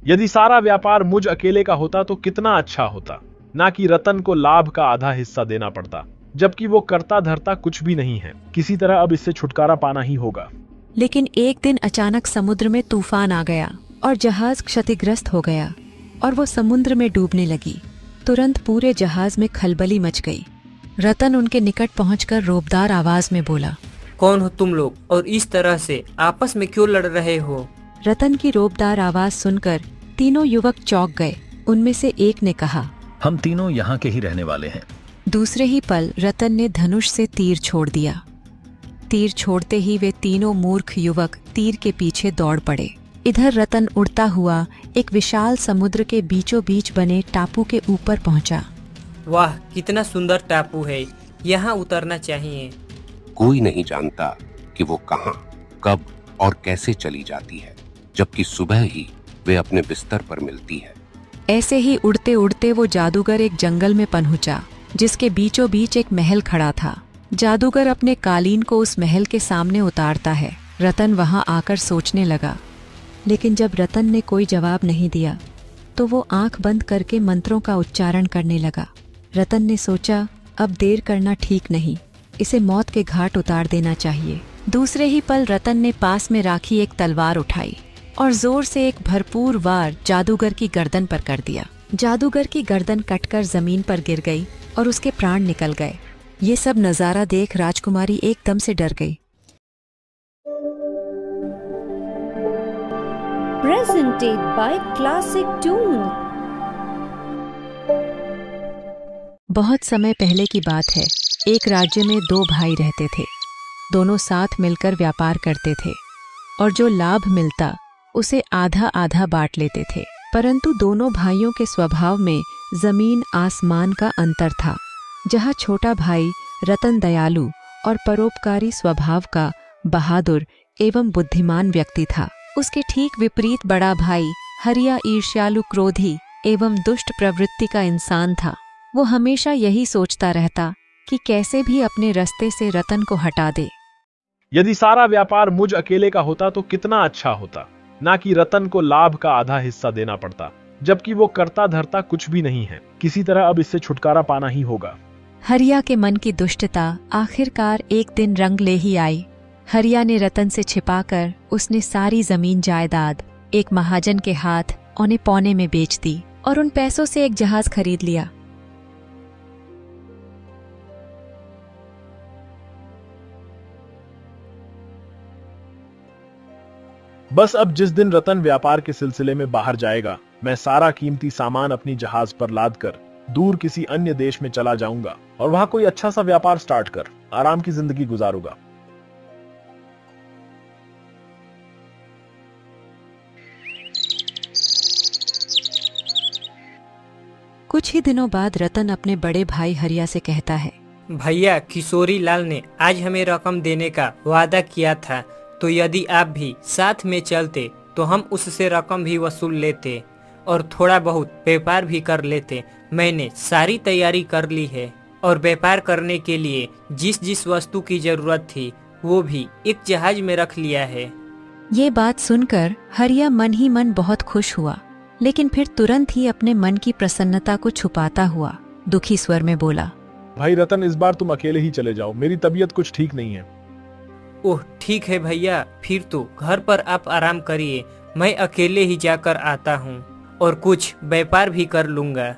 यदि सारा व्यापार मुझ अकेले का होता तो कितना अच्छा होता, ना कि रतन को लाभ का आधा हिस्सा देना पड़ता, जबकि वो करता धरता कुछ भी नहीं है। किसी तरह अब इससे छुटकारा पाना ही होगा। लेकिन एक दिन अचानक समुद्र में तूफान आ गया और जहाज क्षतिग्रस्त हो गया और वो समुद्र में डूबने लगी। तुरंत पूरे जहाज में खलबली मच गई। रतन उनके निकट पहुंचकर रोबदार आवाज में बोला, कौन हो तुम लोग और इस तरह से आपस में क्यों लड़ रहे हो? रतन की रोबदार आवाज सुनकर तीनों युवक चौंक गए। उनमें से एक ने कहा, हम तीनों यहाँ के ही रहने वाले हैं। दूसरे ही पल रतन ने धनुष से तीर छोड़ दिया। तीर छोड़ते ही वे तीनों मूर्ख युवक तीर के पीछे दौड़ पड़े। इधर रतन उड़ता हुआ एक विशाल समुद्र के बीचों बीच बने टापू के ऊपर पहुंचा। वाह, कितना सुंदर टापू है, यहाँ उतरना चाहिए। कोई नहीं जानता कि वो कहाँ, कब और कैसे चली जाती है, जबकि सुबह ही वे अपने बिस्तर पर मिलती है। ऐसे ही उड़ते उड़ते वो जादूगर एक जंगल में पहुंचा, जिसके बीचों बीच एक महल खड़ा था। जादूगर अपने कालीन को उस महल के सामने उतारता है। रतन वहां आकर सोचने लगा, लेकिन जब रतन ने कोई जवाब नहीं दिया तो वो आंख बंद करके मंत्रों का उच्चारण करने लगा। रतन ने सोचा, अब देर करना ठीक नहीं, इसे मौत के घाट उतार देना चाहिए। दूसरे ही पल रतन ने पास में राखी एक तलवार उठाई और जोर से एक भरपूर वार जादूगर की गर्दन पर कर दिया। जादूगर की गर्दन कटकर जमीन पर गिर गई और उसके प्राण निकल गए। ये सब नजारा देख राजकुमारी एकदम से डर गई। Presented by Classic Tune। बहुत समय पहले की बात है। एक राज्य में दो भाई रहते थे। दोनों साथ मिलकर व्यापार करते थे और जो लाभ मिलता उसे आधा आधा बांट लेते थे। परंतु दोनों भाइयों के स्वभाव में जमीन आसमान का अंतर था। जहाँ छोटा भाई रतन दयालु और परोपकारी स्वभाव का बहादुर एवं बुद्धिमान व्यक्ति था, उसके ठीक विपरीत बड़ा भाई हरिया ईर्ष्यालु, क्रोधी एवं दुष्ट प्रवृत्ति का इंसान था। वो हमेशा यही सोचता रहता कि कैसे भी अपने रास्ते से रतन को हटा दे। यदि सारा व्यापार मुझ अकेले का होता तो कितना अच्छा होता, ना कि रतन को लाभ का आधा हिस्सा देना पड़ता, जबकि वो करता धरता कुछ भी नहीं है। किसी तरह अब इससे छुटकारा पाना ही होगा। हरिया के मन की दुष्टता आखिरकार एक दिन रंग ले ही आई। हरिया ने रतन से छिपाकर उसने सारी जमीन जायदाद एक महाजन के हाथ औने पौने में बेच दी और उन पैसों से एक जहाज खरीद लिया। बस अब जिस दिन रतन व्यापार के सिलसिले में बाहर जाएगा, मैं सारा कीमती सामान अपनी जहाज पर लाद कर दूर किसी अन्य देश में चला जाऊंगा और वहां कोई अच्छा सा व्यापार स्टार्ट कर आराम की जिंदगी गुजारूंगा। कुछ ही दिनों बाद रतन अपने बड़े भाई हरिया से कहता है, भैया, किशोरी लाल ने आज हमें रकम देने का वादा किया था, तो यदि आप भी साथ में चलते तो हम उससे रकम भी वसूल लेते और थोड़ा बहुत व्यापार भी कर लेते। मैंने सारी तैयारी कर ली है और व्यापार करने के लिए जिस जिस वस्तु की जरूरत थी वो भी एक जहाज में रख लिया है। ये बात सुनकर हरिया मन ही मन बहुत खुश हुआ, लेकिन फिर तुरंत ही अपने मन की प्रसन्नता को छुपाता हुआ दुखी स्वर में बोला, भाई रतन, इस बार तुम अकेले ही चले जाओ, मेरी तबीयत कुछ ठीक नहीं है। ओह ठीक है भैया, फिर तो घर पर आप आराम करिए, मैं अकेले ही जाकर आता हूँ और कुछ व्यापार भी कर लूंगा।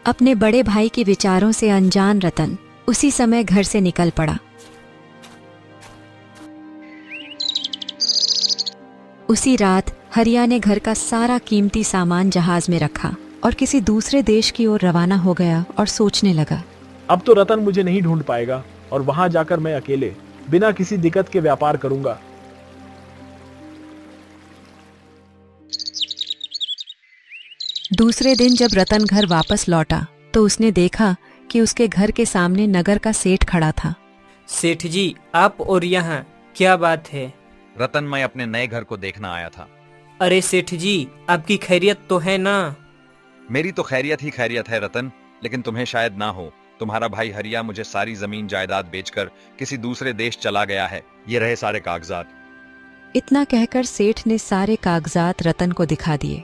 अपने बड़े भाई के विचारों से अनजान रतन उसी समय घर से निकल पड़ा। उसी रात हरिया ने घर का सारा कीमती सामान जहाज में रखा और किसी दूसरे देश की ओर रवाना हो गया और सोचने लगा, अब तो रतन मुझे नहीं ढूंढ पाएगा और वहां जाकर मैं अकेले बिना किसी दिक्कत के व्यापार करूंगा। दूसरे दिन जब रतन घर वापस लौटा तो उसने देखा कि उसके घर के सामने नगर का सेठ खड़ा था। सेठ जी, आप और यहाँ क्या बात है? रतन, मैं अपने नए घर को देखना आया था। अरे सेठ जी, आपकी खैरियत तो है ना? मेरी तो खैरियत ही खैरियत है रतन, लेकिन तुम्हें शायद ना हो। तुम्हारा भाई हरिया मुझे सारी जमीन जायदाद बेचकर किसी दूसरे देश चला गया है। ये रहे सारे कागजात। इतना कहकर सेठ ने सारे कागजात रतन को दिखा दिए।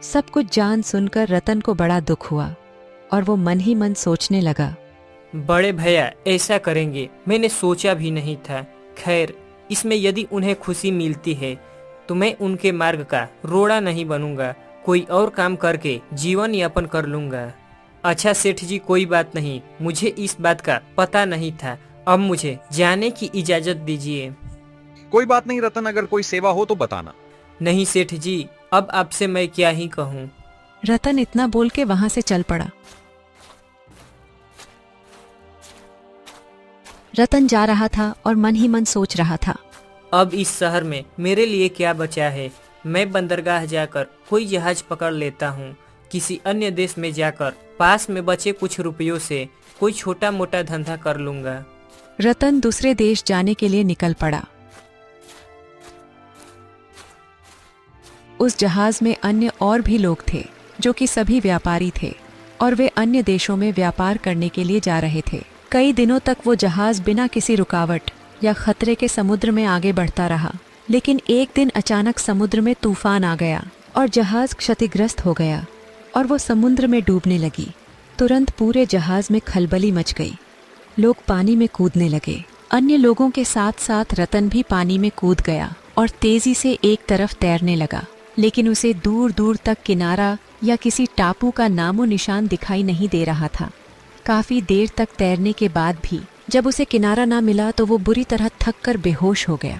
सब कुछ जान सुनकर रतन को बड़ा दुख हुआ और वो मन ही मन सोचने लगा, बड़े भैया ऐसा करेंगे मैंने सोचा भी नहीं था। खैर, इसमें यदि उन्हें खुशी मिलती है तो मैं उनके मार्ग का रोड़ा नहीं बनूंगा, कोई और काम करके जीवन यापन कर लूंगा। अच्छा सेठ जी, कोई बात नहीं, मुझे इस बात का पता नहीं था। अब मुझे जाने की इजाजत दीजिए। कोई बात नहीं रतन, अगर कोई सेवा हो तो बताना। नहीं सेठ जी, अब आपसे मैं क्या ही कहूँ। रतन इतना बोल के वहां से चल पड़ा। रतन जा रहा था और मन ही मन सोच रहा था, अब इस शहर में मेरे लिए क्या बचा है। मैं बंदरगाह जाकर कोई जहाज पकड़ लेता हूँ। किसी अन्य देश में जाकर पास में बचे कुछ रुपयों से कोई छोटा मोटा धंधा कर लूंगा। रतन दूसरे देश जाने के लिए निकल पड़ा। उस जहाज में अन्य और भी लोग थे जो कि सभी व्यापारी थे और वे अन्य देशों में व्यापार करने के लिए जा रहे थे। कई दिनों तक वो जहाज बिना किसी रुकावट या खतरे के समुद्र में आगे बढ़ता रहा, लेकिन एक दिन अचानक समुद्र में तूफान आ गया और जहाज क्षतिग्रस्त हो गया और वो समुद्र में डूबने लगी। तुरंत पूरे जहाज में खलबली मच गई। लोग पानी में कूदने लगे। अन्य लोगों के साथ साथ रतन भी पानी में कूद गया और तेजी से एक तरफ तैरने लगा, लेकिन उसे दूर दूर तक किनारा या किसी टापू का नामो निशान दिखाई नहीं दे रहा था। काफी देर तक तैरने के बाद भी जब उसे किनारा ना मिला तो वो बुरी तरह थक कर बेहोश हो गया।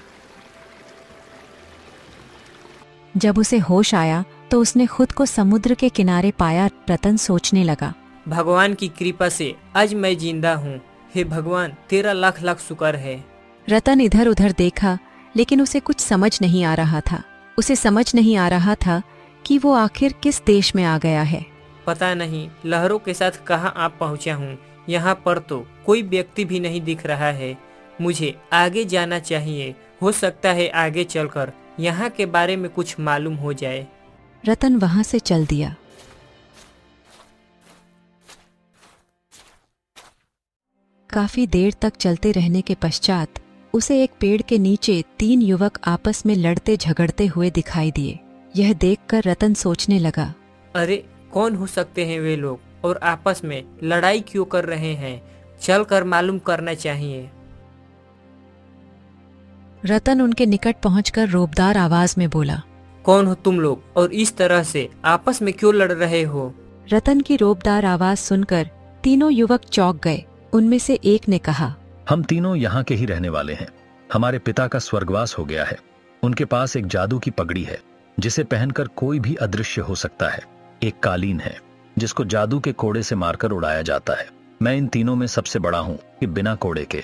जब उसे होश आया तो उसने खुद को समुद्र के किनारे पाया। रतन सोचने लगा, भगवान की कृपा से आज मैं जिंदा हूँ। हे भगवान, तेरा लाख लाख शुक्र है। रतन इधर उधर देखा, लेकिन उसे कुछ समझ नहीं आ रहा था। उसे समझ नहीं आ रहा था कि वो आखिर किस देश में आ गया है। पता नहीं लहरों के साथ कहाँ आप पहुँचा हूँ। यहाँ पर तो कोई व्यक्ति भी नहीं दिख रहा है। मुझे आगे जाना चाहिए। हो सकता है आगे चलकर यहाँ के बारे में कुछ मालूम हो जाए। रतन वहां से चल दिया। काफी देर तक चलते रहने के पश्चात उसे एक पेड़ के नीचे 3 युवक आपस में लड़ते झगड़ते हुए दिखाई दिए। यह देखकर रतन सोचने लगा, अरे कौन हो सकते हैं वे लोग और आपस में लड़ाई क्यों कर रहे हैं? चलकर मालूम करना चाहिए। रतन उनके निकट पहुंचकर रोबदार आवाज में बोला, कौन हो तुम लोग और इस तरह से आपस में क्यों लड़ रहे हो? रतन की रोबदार आवाज सुनकर तीनों युवक चौंक गए। उनमें से एक ने कहा, हम तीनों यहाँ के ही रहने वाले हैं। हमारे पिता का स्वर्गवास हो गया है। उनके पास एक जादू की पगड़ी है जिसे पहनकर कोई भी अदृश्य हो सकता है। एक कालीन है जिसको जादू के कोड़े से मारकर उड़ाया जाता है। मैं इन तीनों में सबसे बड़ा हूँ कि बिना कोड़े के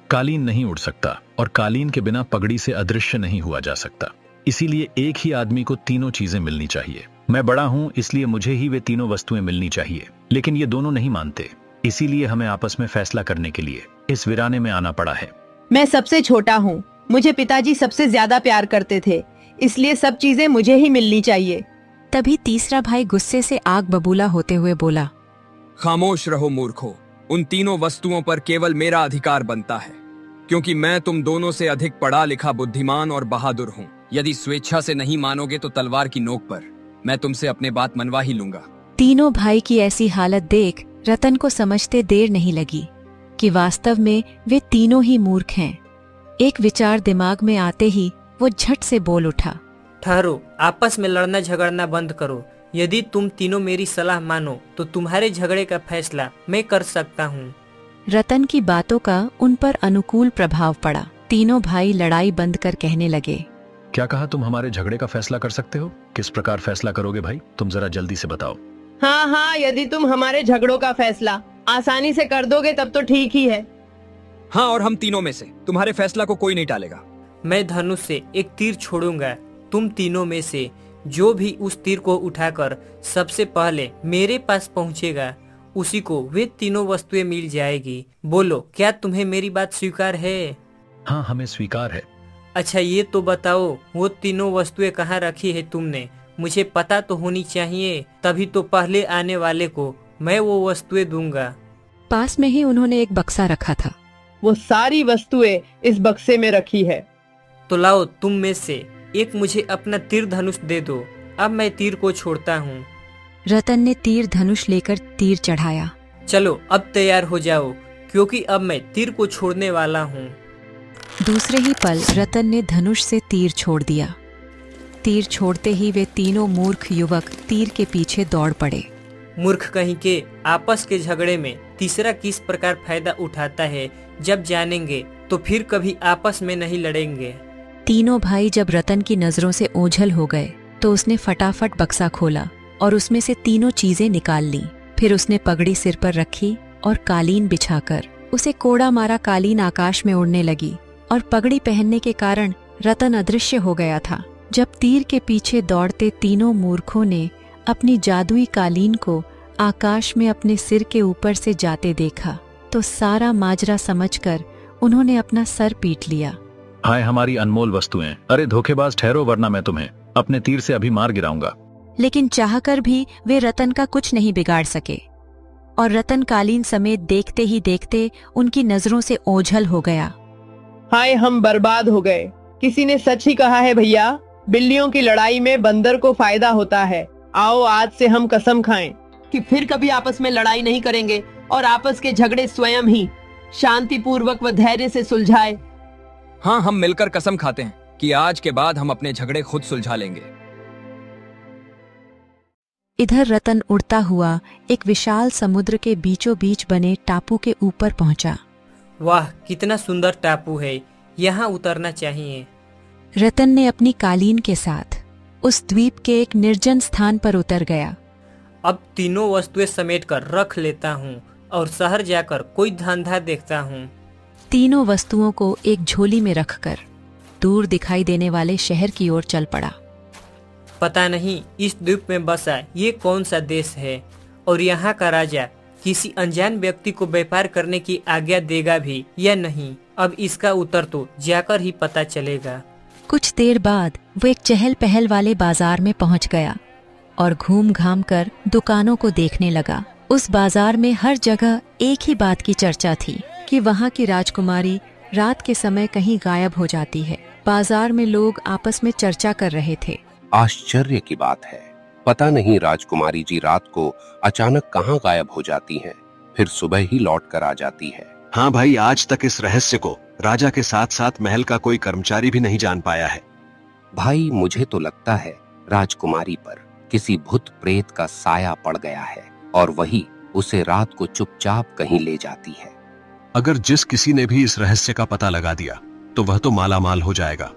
कालीन नहीं उड़ सकता और कालीन के बिना पगड़ी से अदृश्य नहीं हुआ जा सकता। इसीलिए एक ही आदमी को तीनों चीजें मिलनी चाहिए। मैं बड़ा हूँ इसलिए मुझे ही वे तीनों वस्तुएं मिलनी चाहिए, लेकिन ये दोनों नहीं मानते। इसीलिए हमें आपस में फैसला करने के लिए इस वीराने में आना पड़ा है। मैं सबसे छोटा हूँ। मुझे पिताजी सबसे ज्यादा प्यार करते थे, इसलिए सब चीजें मुझे ही मिलनी चाहिए। तभी तीसरा भाई गुस्से से आग बबूला होते हुए बोला, खामोश रहो मूर्खो। उन तीनों वस्तुओं पर केवल मेरा अधिकार बनता है, क्योंकि मैं तुम दोनों से अधिक पढ़ा लिखा, बुद्धिमान और बहादुर हूँ। यदि स्वेच्छा से नहीं मानोगे तो तलवार की नोक पर मैं तुमसे अपने बात मनवा ही लूंगा। तीनों भाई की ऐसी हालत देख रतन को समझते देर नहीं लगी कि वास्तव में वे तीनों ही मूर्ख हैं। एक विचार दिमाग में आते ही वो झट से बोल उठा, ठहरो, आपस में लड़ना झगड़ना बंद करो। यदि तुम तीनों मेरी सलाह मानो तो तुम्हारे झगड़े का फैसला मैं कर सकता हूँ। रतन की बातों का उन पर अनुकूल प्रभाव पड़ा। तीनों भाई लड़ाई बंद कर कहने लगे, क्या कहा? तुम हमारे झगड़े का फैसला कर सकते हो? किस प्रकार फैसला करोगे भाई? तुम जरा जल्दी से बताओ। हाँ, यदि तुम हमारे झगड़ों का फैसला आसानी से कर दोगे तब तो ठीक ही है। हाँ, और हम तीनों में से तुम्हारे फैसला को कोई नहीं टालेगा। मैं धनुष से एक तीर छोड़ूंगा। तुम तीनों में से जो भी उस तीर को उठाकर सबसे पहले मेरे पास पहुंचेगा, उसी को वे तीनों वस्तुएं मिल जाएगी। बोलो, क्या तुम्हें मेरी बात स्वीकार है? हाँ, हमें स्वीकार है। अच्छा, ये तो बताओ वो तीनों वस्तुएं कहाँ रखी है तुमने? मुझे पता तो होनी चाहिए, तभी तो पहले आने वाले को मैं वो वस्तुएं दूंगा। पास में ही उन्होंने एक बक्सा रखा था। वो सारी वस्तुएं इस बक्से में रखी है। तो लाओ तुम में से एक मुझे अपना तीर धनुष दे दो, अब मैं तीर को छोड़ता हूँ। रतन ने तीर धनुष लेकर तीर चढ़ाया। चलो अब तैयार हो जाओ, क्योंकि अब मैं तीर को छोड़ने वाला हूँ। दूसरे ही पल रतन ने धनुष से तीर छोड़ दिया। तीर छोड़ते ही वे तीनों मूर्ख युवक तीर के पीछे दौड़ पड़े। मूर्ख कहीं के, आपस के झगड़े में तीसरा किस प्रकार फायदा उठाता है, जब जानेंगे तो फिर कभी आपस में नहीं लड़ेंगे। तीनों भाई जब रतन की नजरों से ओझल हो गए तो उसने फटाफट बक्सा खोला और उसमें से तीनों चीजें निकाल ली। फिर उसने पगड़ी सिर पर रखी और कालीन बिछाकर उसे कोड़ा मारा कालीन आकाश में उड़ने लगी और पगड़ी पहनने के कारण रतन अदृश्य हो गया था। जब तीर के पीछे दौड़ते तीनों मूर्खों ने अपनी जादुई कालीन को आकाश में अपने सिर के ऊपर से जाते देखा तो सारा माजरा समझकर उन्होंने अपना सर पीट लिया। हाय हमारी अनमोल वस्तुएं, अरे धोखेबाज ठहरो वरना मैं तुम्हें अपने तीर से अभी मार गिराऊंगा। लेकिन चाहकर भी वे रतन का कुछ नहीं बिगाड़ सके और रतन कालीन समेत देखते ही देखते उनकी नजरों से ओझल हो गया। हाय हम बर्बाद हो गए। किसी ने सच ही कहा है भैया, बिल्लियों की लड़ाई में बंदर को फायदा होता है। आओ आज से हम कसम खाएं कि फिर कभी आपस में लड़ाई नहीं करेंगे और आपस के झगड़े स्वयं ही शांतिपूर्वक व धैर्य से सुलझाए। हाँ, हम मिलकर कसम खाते हैं कि आज के बाद हम अपने झगड़े खुद सुलझा लेंगे। इधर रतन उड़ता हुआ एक विशाल समुद्र के बीचों बीच बने टापू के ऊपर पहुंचा। वाह, कितना सुंदर टापू है, यहाँ उतरना चाहिए। रतन ने अपनी कालीन के साथ उस द्वीप के एक निर्जन स्थान पर उतर गया। अब तीनों वस्तुएं समेटकर रख लेता हूँ और शहर जाकर कोई धंधा देखता हूँ। तीनों वस्तुओं को एक झोली में रखकर दूर दिखाई देने वाले शहर की ओर चल पड़ा। पता नहीं इस द्वीप में बसा ये कौन सा देश है और यहाँ का राजा किसी अनजान व्यक्ति को व्यापार करने की आज्ञा देगा भी या नहीं। अब इसका उत्तर तो जाकर ही पता चलेगा। कुछ देर बाद वो एक चहल पहल वाले बाजार में पहुंच गया और घूम घाम कर दुकानों को देखने लगा। उस बाजार में हर जगह एक ही बात की चर्चा थी कि वहाँ की राजकुमारी रात के समय कहीं गायब हो जाती है। बाजार में लोग आपस में चर्चा कर रहे थे। आश्चर्य की बात है, पता नहीं राजकुमारी जी रात को अचानक कहाँ गायब हो जाती हैं, फिर सुबह ही लौट कर आ जाती है। हाँ भाई, आज तक इस रहस्य को राजा के साथ साथ महल का कोई कर्मचारी भी नहीं जान पाया है। भाई मुझे तो लगता है राजकुमारी पर किसी भूत प्रेत का साया पड़ गया है और वही उसे रात को चुपचाप कहीं ले जाती है। अगर जिस किसी ने भी इस रहस्य का पता लगा दिया तो वह तो मालामाल हो जाएगा।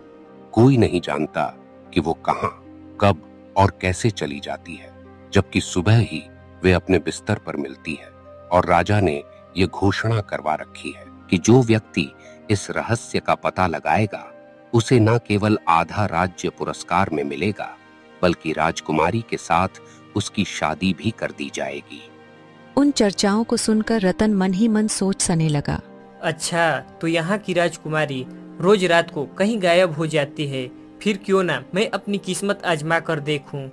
कोई नहीं जानता कि वो कहाँ, कब और कैसे चली जाती है, जबकि सुबह ही वे अपने बिस्तर पर मिलती है और राजा ने ये घोषणा करवा रखी है कि जो व्यक्ति इस रहस्य का पता लगाएगा उसे न केवल आधा राज्य पुरस्कार में मिलेगा बल्कि राजकुमारी के साथ उसकी शादी भी कर दी जाएगी। उन चर्चाओं को सुनकर रतन मन ही मन सोच सने लगा। अच्छा, तो यहाँ की राजकुमारी रोज रात को कहीं गायब हो जाती है, फिर क्यों ना मैं अपनी किस्मत आजमा कर देखूं।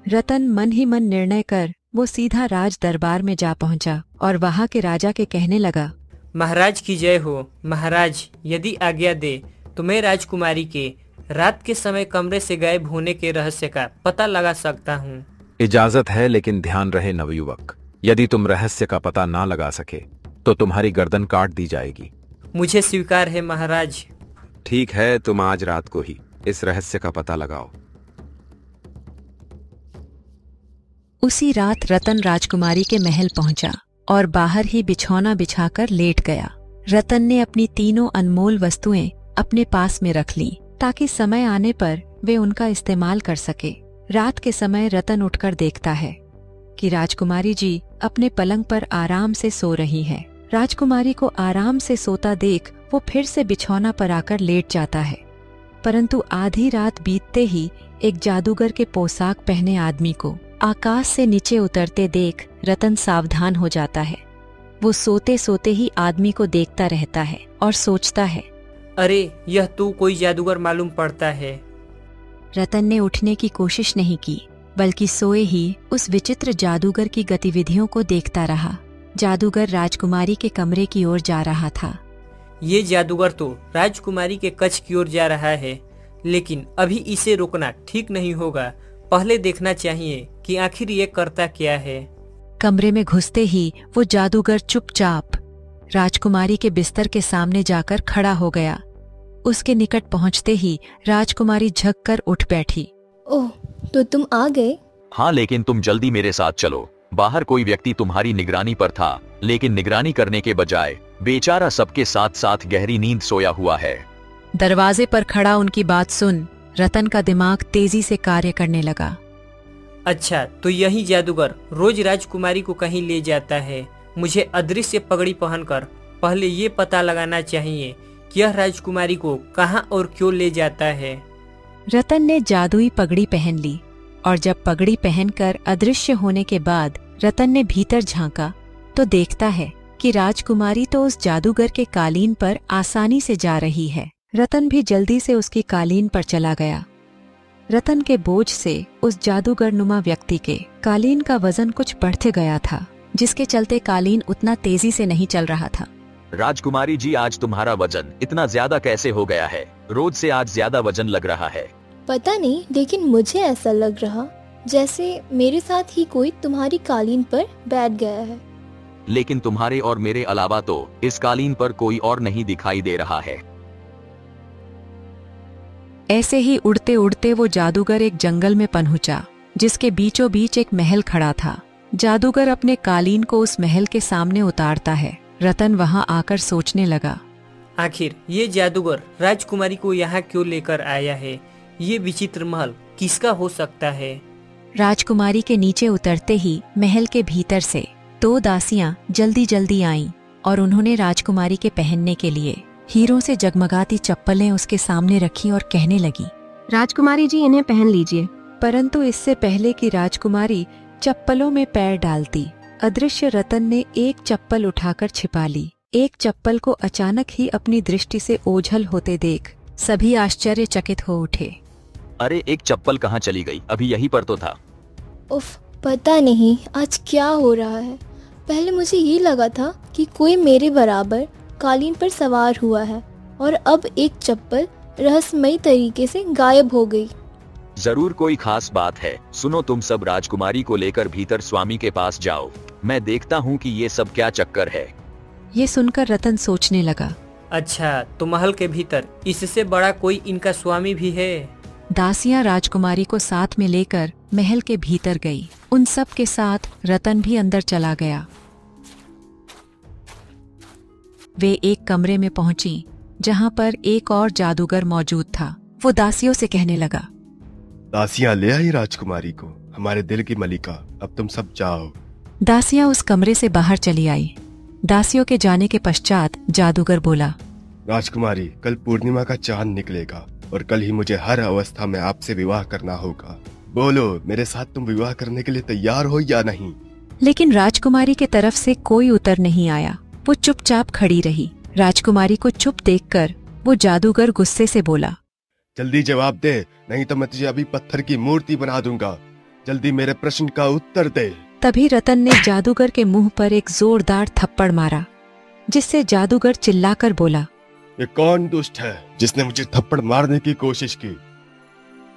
रतन मन ही मन निर्णय कर वो सीधा राज दरबार में जा पहुंचा और वहाँ के राजा के कहने लगा, महाराज की जय हो। महाराज यदि आज्ञा दे तो मैं राजकुमारी के रात के समय कमरे से गायब होने के रहस्य का पता लगा सकता हूँ। इजाजत है, लेकिन ध्यान रहे नवयुवक, यदि तुम रहस्य का पता ना लगा सके तो तुम्हारी गर्दन काट दी जाएगी। मुझे स्वीकार है महाराज। ठीक है, तुम आज रात को ही इस रहस्य का पता लगाओ। उसी रात रतन राजकुमारी के महल पहुंचा और बाहर ही बिछौना बिछाकर लेट गया। रतन ने अपनी तीनों अनमोल वस्तुएं अपने पास में रख ली ताकि समय आने पर वे उनका इस्तेमाल कर सके। रात के समय रतन उठकर देखता है कि राजकुमारी जी अपने पलंग पर आराम से सो रही है। राजकुमारी को आराम से सोता देख वो फिर से बिछौना पर आकर लेट जाता है, परंतु आधी रात बीतते ही एक जादूगर के पोशाक पहने आदमी को आकाश से नीचे उतरते देख रतन सावधान हो जाता है। वो सोते सोते ही आदमी को देखता रहता है और सोचता है, अरे यह तो कोई जादूगर मालूम पड़ता है। रतन ने उठने की कोशिश नहीं की, बल्कि सोए ही उस विचित्र जादूगर की गतिविधियों को देखता रहा। जादूगर राजकुमारी के कमरे की ओर जा रहा था। ये जादूगर तो राजकुमारी के कक्ष की ओर जा रहा है, लेकिन अभी इसे रोकना ठीक नहीं होगा। पहले देखना चाहिए कि आखिर ये करता क्या है। कमरे में घुसते ही वो जादूगर चुपचाप राजकुमारी के बिस्तर के सामने जाकर खड़ा हो गया। उसके निकट पहुंचते ही राजकुमारी झुककर उठ बैठी। ओह, तो तुम आ गए? हाँ, लेकिन तुम जल्दी मेरे साथ चलो। बाहर कोई व्यक्ति तुम्हारी निगरानी पर था, लेकिन निगरानी करने के बजाय बेचारा सबके साथ साथ गहरी नींद सोया हुआ है। दरवाजे पर खड़ा उनकी बात सुन रतन का दिमाग तेजी से कार्य करने लगा। अच्छा, तो यही जादूगर रोज राजकुमारी को कहीं ले जाता है। मुझे अदृश्य पगड़ी पहनकर पहले ये पता लगाना चाहिए कि यह राजकुमारी को कहाँ और क्यों ले जाता है। रतन ने जादुई पगड़ी पहन ली और जब पगड़ी पहनकर अदृश्य होने के बाद रतन ने भीतर झांका तो देखता है कि राजकुमारी तो उस जादूगर के कालीन पर आसानी से जा रही है। रतन भी जल्दी से उसकी कालीन पर चला गया। रतन के बोझ से उस जादूगर नुमा व्यक्ति के कालीन का वजन कुछ बढ़ते गया था, जिसके चलते कालीन उतना तेजी से नहीं चल रहा था। राजकुमारी जी, आज तुम्हारा वजन इतना ज्यादा कैसे हो गया है? रोज से आज ज्यादा वजन लग रहा है। पता नहीं, लेकिन मुझे ऐसा लग रहा जैसे मेरे साथ ही कोई तुम्हारी कालीन पर बैठ गया है। लेकिन तुम्हारे और मेरे अलावा तो इस कालीन पर कोई और नहीं दिखाई दे रहा है। ऐसे ही उड़ते उड़ते वो जादूगर एक जंगल में पहुंचा, जिसके बीचों बीच एक महल खड़ा था। जादूगर अपने कालीन को उस महल के सामने उतारता है। रतन वहां आकर सोचने लगा, आखिर ये जादूगर राजकुमारी को यहाँ क्यों लेकर आया है? ये विचित्र महल किसका हो सकता है? राजकुमारी के नीचे उतरते ही महल के भीतर से 2 दासियां जल्दी जल्दी आईं और उन्होंने राजकुमारी के पहनने के लिए हीरों से जगमगाती चप्पलें उसके सामने रखी और कहने लगी, राजकुमारी जी, इन्हें पहन लीजिए। परंतु इससे पहले कि राजकुमारी चप्पलों में पैर डालती, अदृश्य रतन ने एक चप्पल उठाकर छिपा ली। एक चप्पल को अचानक ही अपनी दृष्टि से ओझल होते देख सभी आश्चर्यचकित हो उठे। अरे, एक चप्पल कहाँ चली गई? अभी यहीं पर तो था। उफ, पता नहीं आज क्या हो रहा है। पहले मुझे ये लगा था कि कोई मेरे बराबर कालीन पर सवार हुआ है और अब एक चप्पल रहस्यमयी तरीके से गायब हो गई। जरूर कोई खास बात है। सुनो, तुम सब राजकुमारी को लेकर भीतर स्वामी के पास जाओ। मैं देखता हूँ कि ये सब क्या चक्कर है। ये सुनकर रतन सोचने लगा, अच्छा, तो महल के भीतर इससे बड़ा कोई इनका स्वामी भी है। दासियां राजकुमारी को साथ में लेकर महल के भीतर गई। उन सब के साथ रतन भी अंदर चला गया। वे एक कमरे में पहुंची जहां पर एक और जादूगर मौजूद था। वो दासियों से कहने लगा, दासियां ले आई राजकुमारी को, हमारे दिल की मलिका। अब तुम सब जाओ। दासियां उस कमरे से बाहर चली आई। दासियों के जाने के पश्चात जादूगर बोला, राजकुमारी, कल पूर्णिमा का चांद निकलेगा और कल ही मुझे हर अवस्था में आपसे विवाह करना होगा। बोलो, मेरे साथ तुम विवाह करने के लिए तैयार हो या नहीं? लेकिन राजकुमारी के तरफ से कोई उत्तर नहीं आया। वो चुपचाप खड़ी रही। राजकुमारी को चुप देखकर वो जादूगर गुस्से से बोला, जल्दी जवाब दे, नहीं तो मैं तुझे अभी पत्थर की मूर्ति बना दूंगा। जल्दी मेरे प्रश्न का उत्तर दे। तभी रतन ने जादूगर के मुंह पर एक जोरदार थप्पड़ मारा, जिससे जादूगर चिल्लाकर बोला, ये कौन दुष्ट है जिसने मुझे थप्पड़ मारने की कोशिश की?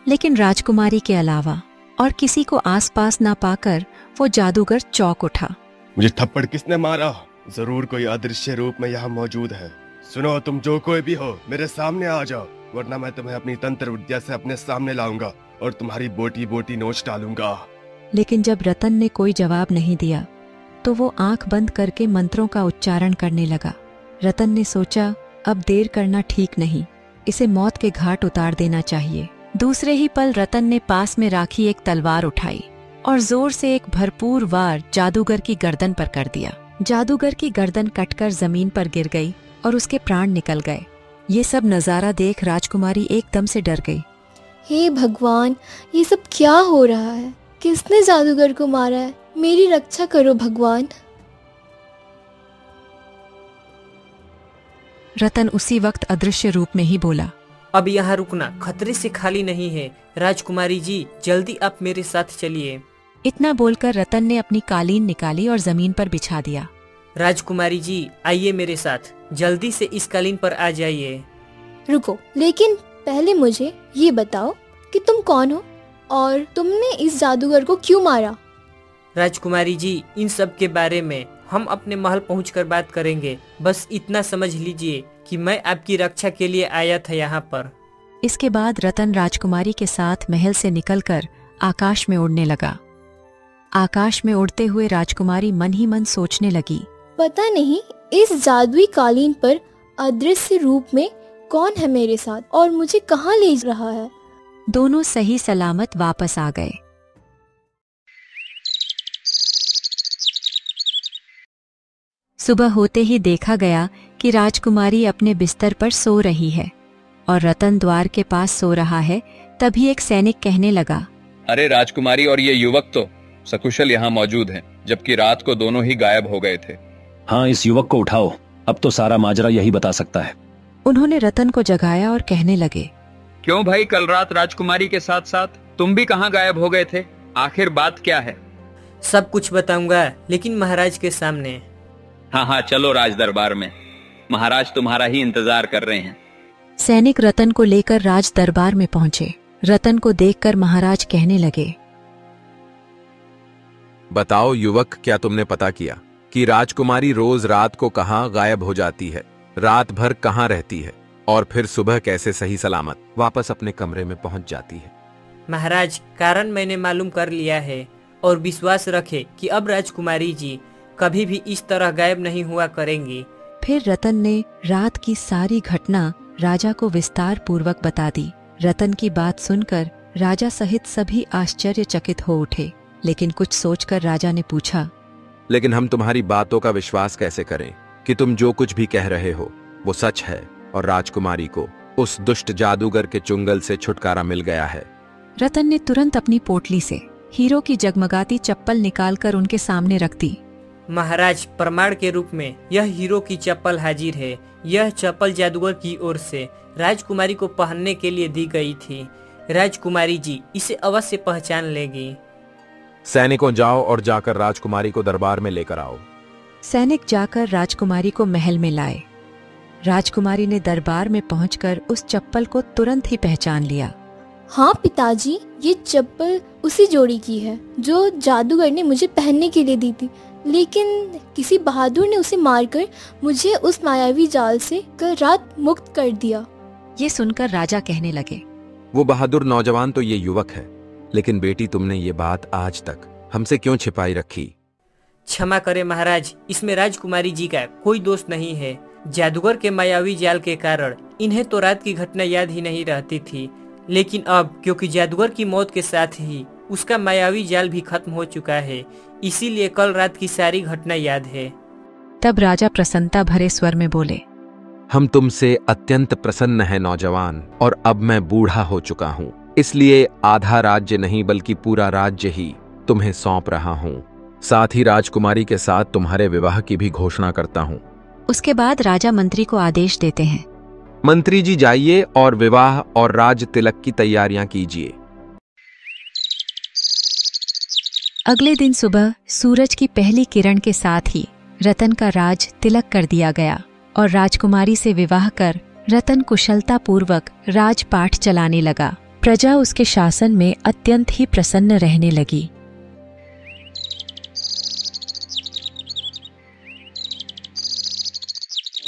लेकिन राजकुमारी के अलावा और किसी को आसपास ना पाकर वो जादूगर चौंक उठा। मुझे थप्पड़ किसने मारा? जरूर कोई अदृश्य रूप में यहाँ मौजूद है। सुनो, तुम जो कोई भी हो, मेरे सामने आ जाओ, वरना मैं तुम्हें अपनी तंत्र विद्या से अपने सामने लाऊंगा और तुम्हारी बोटी बोटी नोच डालूंगा। लेकिन जब रतन ने कोई जवाब नहीं दिया तो वो आंख बंद करके मंत्रों का उच्चारण करने लगा। रतन ने सोचा, अब देर करना ठीक नहीं, इसे मौत के घाट उतार देना चाहिए। दूसरे ही पल रतन ने पास में राखी एक तलवार उठाई और जोर से एक भरपूर वार जादूगर की गर्दन पर कर दिया। जादूगर की गर्दन कटकर जमीन पर गिर गई और उसके प्राण निकल गए। ये सब नजारा देख राजकुमारी एकदम से डर गई। हे भगवान, ये सब क्या हो रहा है? किसने जादूगर को मारा है? मेरी रक्षा करो भगवान। रतन उसी वक्त अदृश्य रूप में ही बोला, अब यहाँ रुकना खतरे से खाली नहीं है। राजकुमारी जी, जल्दी आप मेरे साथ चलिए। इतना बोलकर रतन ने अपनी कालीन निकाली और जमीन पर बिछा दिया। राजकुमारी जी, आइए मेरे साथ, जल्दी से इस कालीन पर आ जाइए। रुको, लेकिन पहले मुझे ये बताओ कि तुम कौन हो और तुमने इस जादूगर को क्यों मारा? राजकुमारी जी, इन सब के बारे में हम अपने महल पहुंचकर बात करेंगे। बस इतना समझ लीजिए कि मैं आपकी रक्षा के लिए आया था यहाँ पर। इसके बाद रतन राजकुमारी के साथ महल से निकलकर आकाश में उड़ने लगा। आकाश में उड़ते हुए राजकुमारी मन ही मन सोचने लगी, पता नहीं इस जादुई कालीन पर अदृश्य रूप में कौन है मेरे साथ और मुझे कहाँ ले रहा है। दोनों सही सलामत वापस आ गए। सुबह होते ही देखा गया कि राजकुमारी अपने बिस्तर पर सो रही है और रतन द्वार के पास सो रहा है। तभी एक सैनिक कहने लगा, अरे राजकुमारी और ये युवक तो सकुशल यहाँ मौजूद हैं, जबकि रात को दोनों ही गायब हो गए थे। हाँ, इस युवक को उठाओ, अब तो सारा माजरा यही बता सकता है। उन्होंने रतन को जगाया और कहने लगे, क्यों भाई, कल रात राजकुमारी के साथ साथ तुम भी कहाँ गायब हो गए थे? आखिर बात क्या है? सब कुछ बताऊंगा, लेकिन महाराज के सामने। हाँ हाँ, चलो राज दरबार में, महाराज तुम्हारा ही इंतजार कर रहे हैं। सैनिक रतन को लेकर राज दरबार में पहुंचे। रतन को देखकर महाराज कहने लगे, बताओ युवक, क्या तुमने पता किया कि राजकुमारी रोज रात को कहाँ गायब हो जाती है, रात भर कहाँ रहती है और फिर सुबह कैसे सही सलामत वापस अपने कमरे में पहुंच जाती है? महाराज, कारण मैंने मालूम कर लिया है और विश्वास रखे कि अब राजकुमारी जी कभी भी इस तरह गायब नहीं हुआ करेंगी। फिर रतन ने रात की सारी घटना राजा को विस्तार पूर्वक बता दी। रतन की बात सुनकर राजा सहित सभी आश्चर्यचकित हो उठे, लेकिन कुछ सोचकर राजा ने पूछा, लेकिन हम तुम्हारी बातों का विश्वास कैसे करें कि तुम जो कुछ भी कह रहे हो वो सच है और राजकुमारी को उस दुष्ट जादूगर के चुंगल से छुटकारा मिल गया है? रतन ने तुरंत अपनी पोटली से हीरो की जगमगाती चप्पल निकालकर उनके सामने रख दी। महाराज, प्रमाण के रूप में यह हीरो की चप्पल हाजिर है। यह चप्पल जादूगर की ओर से राजकुमारी को पहनने के लिए दी गई थी। राजकुमारी जी इसे अवश्य पहचान लेगी। सैनिकों, जाओ और जाकर राजकुमारी को दरबार में लेकर आओ। सैनिक जाकर राजकुमारी को महल में लाए। राजकुमारी ने दरबार में पहुंचकर उस चप्पल को तुरंत ही पहचान लिया। हाँ पिताजी, ये चप्पल उसी जोड़ी की है जो जादूगर ने मुझे पहनने के लिए दी थी, लेकिन किसी बहादुर ने उसे मारकर मुझे उस मायावी जाल से कल रात मुक्त कर दिया। ये सुनकर राजा कहने लगे, वो बहादुर नौजवान तो ये युवक है, लेकिन बेटी तुमने ये बात आज तक हमसे क्यों छिपाई रखी? क्षमा करें महाराज, इसमें राजकुमारी जी का कोई दोष नहीं है। जादूगर के मायावी जाल के कारण इन्हें तो रात की घटना याद ही नहीं रहती थी, लेकिन अब क्योंकि जादूगर की मौत के साथ ही उसका मायावी जाल भी खत्म हो चुका है, इसीलिए कल रात की सारी घटना याद है। तब राजा प्रसन्नता भरे स्वर में बोले, हम तुमसे अत्यंत प्रसन्न हैं नौजवान, और अब मैं बूढ़ा हो चुका हूँ, इसलिए आधा राज्य नहीं बल्कि पूरा राज्य ही तुम्हें सौंप रहा हूँ। साथ ही राजकुमारी के साथ तुम्हारे विवाह की भी घोषणा करता हूँ। उसके बाद राजा मंत्री को आदेश देते हैं, मंत्री जी जाइए और विवाह और राज तिलक की तैयारियां कीजिए। अगले दिन सुबह सूरज की पहली किरण के साथ ही रतन का राज तिलक कर दिया गया और राजकुमारी से विवाह कर रतन कुशलता पूर्वक राजपाठ चलाने लगा। प्रजा उसके शासन में अत्यंत ही प्रसन्न रहने लगी।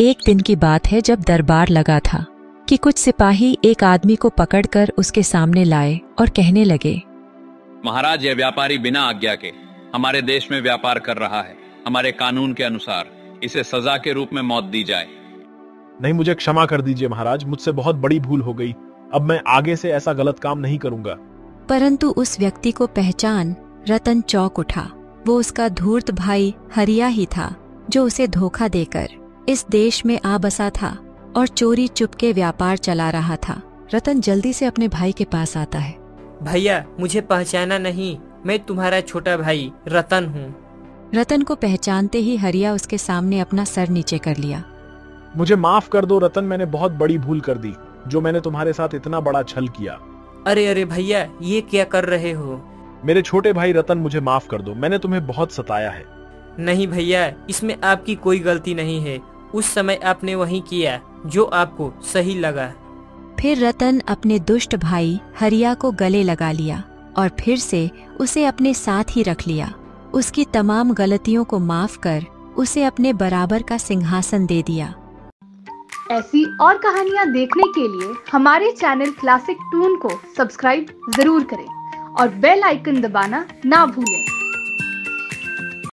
एक दिन की बात है जब दरबार लगा था कि कुछ सिपाही एक आदमी को पकड़कर उसके सामने लाए और कहने लगे, महाराज, यह व्यापारी बिना आज्ञा के हमारे देश में व्यापार कर रहा है। हमारे कानून के अनुसार इसे सजा के रूप में मौत दी जाए। नहीं, मुझे क्षमा कर दीजिए महाराज, मुझसे बहुत बड़ी भूल हो गई। अब मैं आगे से ऐसा गलत काम नहीं करूंगा। परंतु उस व्यक्ति को पहचान रतन चौंक उठा। वो उसका धूर्त भाई हरिया ही था, जो उसे धोखा देकर इस देश में आ बसा था और चोरी चुपके व्यापार चला रहा था। रतन जल्दी से अपने भाई के पास आता है। भैया, मुझे पहचाना नहीं? मैं तुम्हारा छोटा भाई रतन हूँ। रतन को पहचानते ही हरिया उसके सामने अपना सर नीचे कर लिया। मुझे माफ कर दो रतन, मैंने बहुत बड़ी भूल कर दी, जो मैंने तुम्हारे साथ इतना बड़ा छल किया। अरे अरे भैया, ये क्या कर रहे हो? मेरे छोटे भाई रतन, मुझे माफ कर दो, मैंने तुम्हें बहुत सताया है। नहीं भैया, इसमें आपकी कोई गलती नहीं है। उस समय आपने वही किया जो आपको सही लगा। फिर रतन अपने दुष्ट भाई हरिया को गले लगा लिया और फिर से उसे अपने साथ ही रख लिया। उसकी तमाम गलतियों को माफ कर उसे अपने बराबर का सिंहासन दे दिया। ऐसी और कहानियाँ देखने के लिए हमारे चैनल क्लासिक टून को सब्सक्राइब जरूर करें और बेल आइकन दबाना ना भूलें।